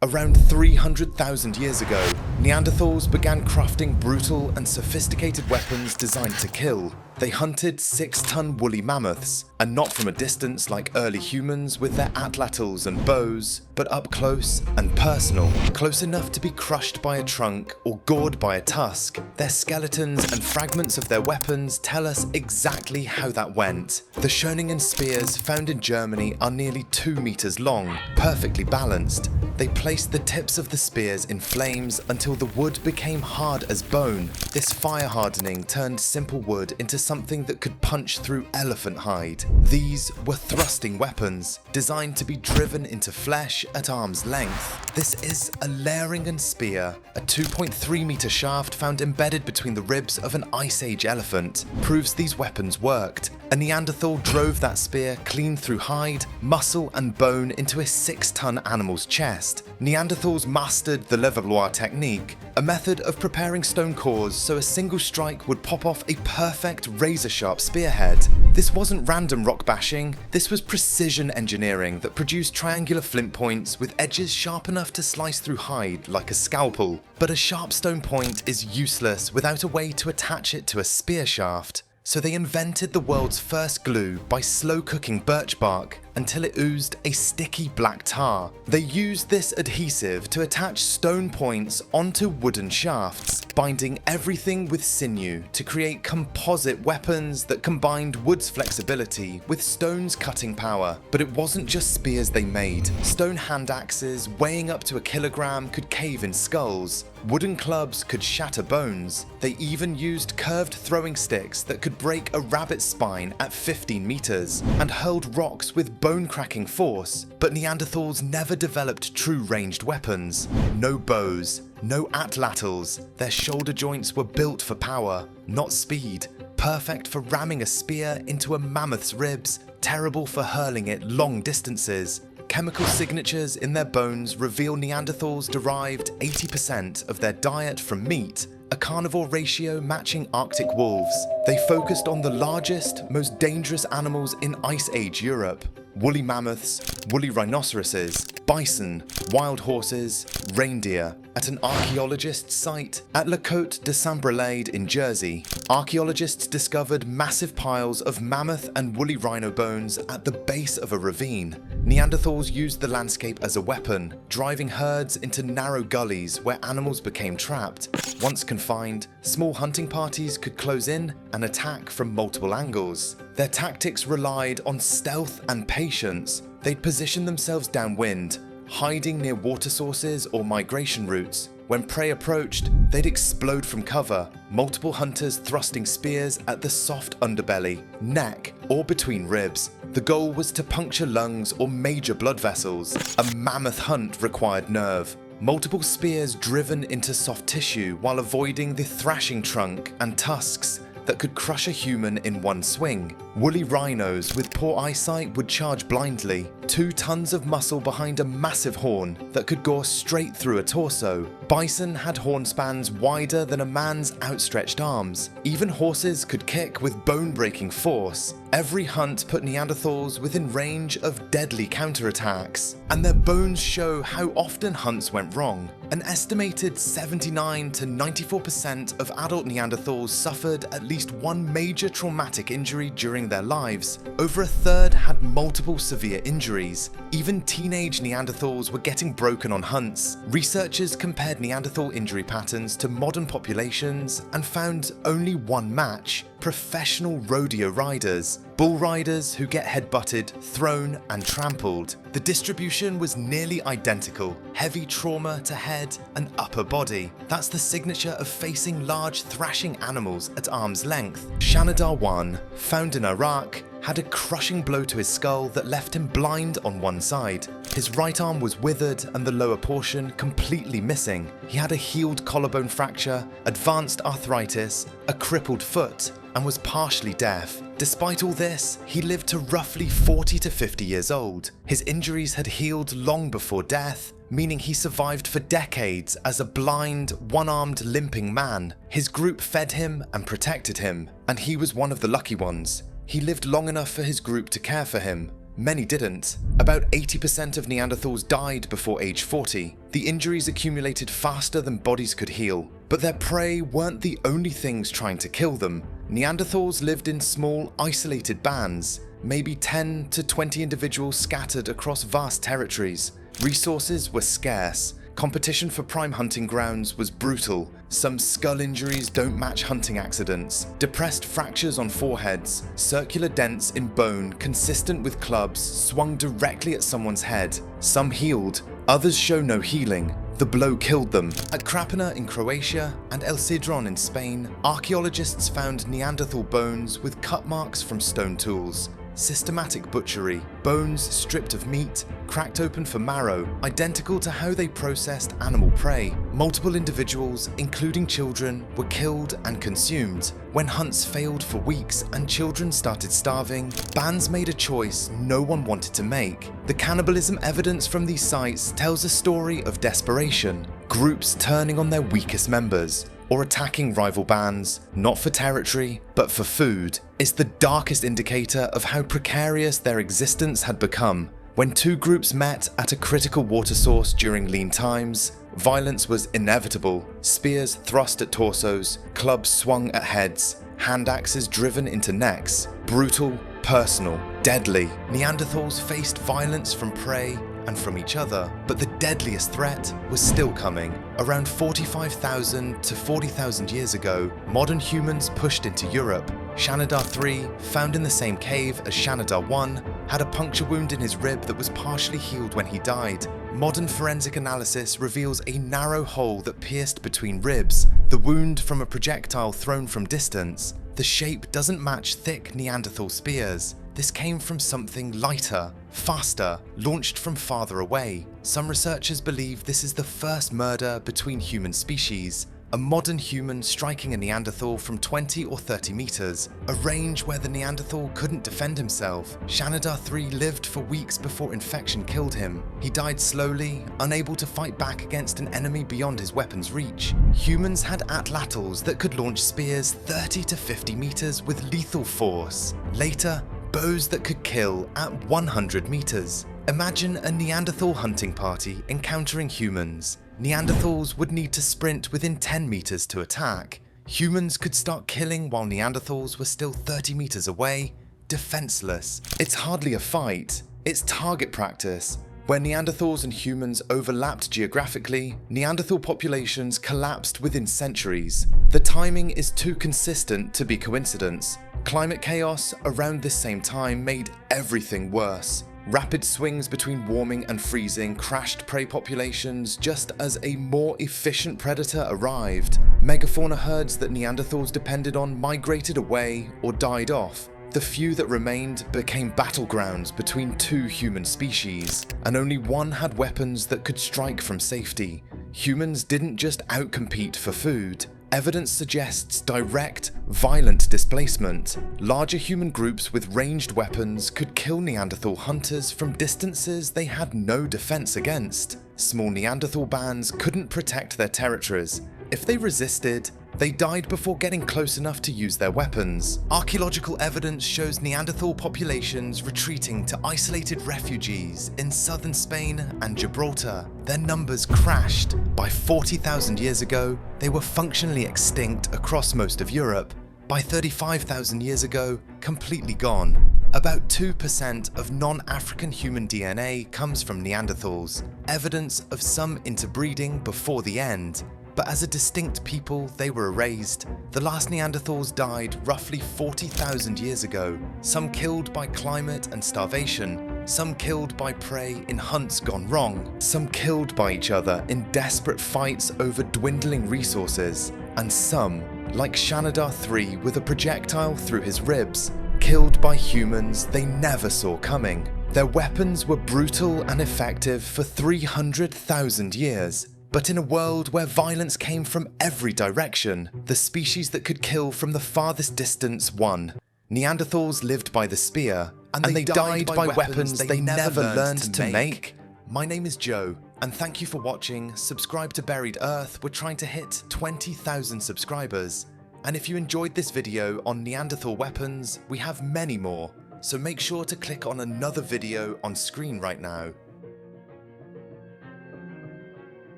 Around 300,000 years ago, Neanderthals began crafting brutal and sophisticated weapons designed to kill. They hunted 6-ton woolly mammoths, and not from a distance like early humans with their atlatls and bows, but up close and personal, close enough to be crushed by a trunk or gored by a tusk. Their skeletons and fragments of their weapons tell us exactly how that went. The Schöningen spears found in Germany are nearly 2 meters long, perfectly balanced. They placed the tips of the spears in flames until the wood became hard as bone. This fire hardening turned simple wood into something that could punch through elephant hide. These were thrusting weapons, designed to be driven into flesh at arm's length. This is a Lehringen spear, a 2.3 meter shaft found embedded between the ribs of an Ice Age elephant, proves these weapons worked. A Neanderthal drove that spear clean through hide, muscle and bone into a 6-ton animal's chest. Neanderthals mastered the levallois technique, a method of preparing stone cores so a single strike would pop off a perfect razor-sharp spearhead. This wasn't random rock bashing, this was precision engineering that produced triangular flint points with edges sharp enough to slice through hide like a scalpel. But a sharp stone point is useless without a way to attach it to a spear shaft. So they invented the world's first glue by slow cooking birch bark until it oozed a sticky black tar. They used this adhesive to attach stone points onto wooden shafts, binding everything with sinew to create composite weapons that combined wood's flexibility with stone's cutting power. But it wasn't just spears they made. Stone hand axes weighing up to a kilogram could cave in skulls. Wooden clubs could shatter bones. They even used curved throwing sticks that could break a rabbit's spine at 15 meters and hurled rocks with bone-cracking force. But Neanderthals never developed true ranged weapons. No bows, no atlatls. Their shoulder joints were built for power, not speed. Perfect for ramming a spear into a mammoth's ribs, terrible for hurling it long distances. Chemical signatures in their bones reveal Neanderthals derived 80% of their diet from meat, a carnivore ratio matching Arctic wolves. They focused on the largest, most dangerous animals in Ice Age Europe: woolly mammoths, woolly rhinoceroses, bison, wild horses, reindeer. At an archaeologist's site at La Côte de Saint-Brelade in Jersey, archaeologists discovered massive piles of mammoth and woolly rhino bones at the base of a ravine. Neanderthals used the landscape as a weapon, driving herds into narrow gullies where animals became trapped. Once confined, small hunting parties could close in and attack from multiple angles. Their tactics relied on stealth and patience. They'd position themselves downwind, hiding near water sources or migration routes. When prey approached, they'd explode from cover, multiple hunters thrusting spears at the soft underbelly, neck, or between ribs. The goal was to puncture lungs or major blood vessels. A mammoth hunt required nerve. Multiple spears driven into soft tissue while avoiding the thrashing trunk and tusks that could crush a human in one swing. Woolly rhinos with poor eyesight would charge blindly, 2 tons of muscle behind a massive horn that could gore straight through a torso. Bison had horn spans wider than a man's outstretched arms. Even horses could kick with bone-breaking force. Every hunt put Neanderthals within range of deadly counterattacks, and their bones show how often hunts went wrong. An estimated 79 to 94% of adult Neanderthals suffered at least one major traumatic injury during their lives. Over a third had multiple severe injuries. Even teenage Neanderthals were getting broken on hunts. Researchers compared Neanderthal injury patterns to modern populations and found only one match: professional rodeo riders. Bull riders who get headbutted, thrown and trampled. The distribution was nearly identical: heavy trauma to head and upper body. That's the signature of facing large thrashing animals at arm's length. Shanadar 1, found in Iraq, had a crushing blow to his skull that left him blind on one side. His right arm was withered and the lower portion completely missing. He had a healed collarbone fracture, advanced arthritis, a crippled foot, and was partially deaf. Despite all this, he lived to roughly 40 to 50 years old. His injuries had healed long before death, meaning he survived for decades as a blind, one-armed, limping man. His group fed him and protected him, and he was one of the lucky ones. He lived long enough for his group to care for him. Many didn't. About 80% of Neanderthals died before age 40. The injuries accumulated faster than bodies could heal. But their prey weren't the only things trying to kill them. Neanderthals lived in small, isolated bands, maybe 10 to 20 individuals scattered across vast territories. Resources were scarce. Competition for prime hunting grounds was brutal. Some skull injuries don't match hunting accidents. Depressed fractures on foreheads, circular dents in bone consistent with clubs swung directly at someone's head. Some healed, others show no healing. The blow killed them. At Krapina in Croatia and El Cidron in Spain, archaeologists found Neanderthal bones with cut marks from stone tools. Systematic butchery, bones stripped of meat, cracked open for marrow, identical to how they processed animal prey. Multiple individuals, including children, were killed and consumed. When hunts failed for weeks and children started starving, bands made a choice no one wanted to make. The cannibalism evidence from these sites tells a story of desperation, groups turning on their weakest members, or attacking rival bands, not for territory, but for food. It's the darkest indicator of how precarious their existence had become. When two groups met at a critical water source during lean times, violence was inevitable. Spears thrust at torsos, clubs swung at heads, hand axes driven into necks. Brutal, personal, deadly. Neanderthals faced violence from prey and from each other, but the deadliest threat was still coming. Around 45,000 to 40,000 years ago, modern humans pushed into Europe. Shanidar III, found in the same cave as Shanidar I, had a puncture wound in his rib that was partially healed when he died. Modern forensic analysis reveals a narrow hole that pierced between ribs, the wound from a projectile thrown from distance. The shape doesn't match thick Neanderthal spears. This came from something lighter, faster, launched from farther away. Some researchers believe this is the first murder between human species. A modern human striking a Neanderthal from 20 or 30 meters, a range where the Neanderthal couldn't defend himself. Shanidar III lived for weeks before infection killed him. He died slowly, unable to fight back against an enemy beyond his weapon's reach. Humans had atlatls that could launch spears 30 to 50 meters with lethal force. Later, bows that could kill at 100 meters. Imagine a Neanderthal hunting party encountering humans. Neanderthals would need to sprint within 10 meters to attack. Humans could start killing while Neanderthals were still 30 meters away, defenseless. It's hardly a fight, it's target practice. Where Neanderthals and humans overlapped geographically, Neanderthal populations collapsed within centuries. The timing is too consistent to be coincidence. Climate chaos around this same time made everything worse. Rapid swings between warming and freezing crashed prey populations just as a more efficient predator arrived. Megafauna herds that Neanderthals depended on migrated away or died off. The few that remained became battlegrounds between two human species, and only one had weapons that could strike from safety. Humans didn't just outcompete for food. Evidence suggests direct, violent displacement. Larger human groups with ranged weapons could kill Neanderthal hunters from distances they had no defense against. Small Neanderthal bands couldn't protect their territories. If they resisted, they died before getting close enough to use their weapons. Archaeological evidence shows Neanderthal populations retreating to isolated refuges in southern Spain and Gibraltar. Their numbers crashed. By 40,000 years ago, they were functionally extinct across most of Europe. By 35,000 years ago, completely gone. About 2% of non-African human DNA comes from Neanderthals, evidence of some interbreeding before the end. But as a distinct people, they were erased. The last Neanderthals died roughly 40,000 years ago, some killed by climate and starvation, some killed by prey in hunts gone wrong, some killed by each other in desperate fights over dwindling resources, and some, like Shanidar III with a projectile through his ribs, killed by humans they never saw coming. Their weapons were brutal and effective for 300,000 years. But in a world where violence came from every direction, the species that could kill from the farthest distance won. Neanderthals lived by the spear, and they died by weapons they never learned to make. My name is Joe, and thank you for watching. Subscribe to Buried Earth. We're trying to hit 20,000 subscribers. And if you enjoyed this video on Neanderthal weapons, we have many more. so make sure to click on another video on screen right now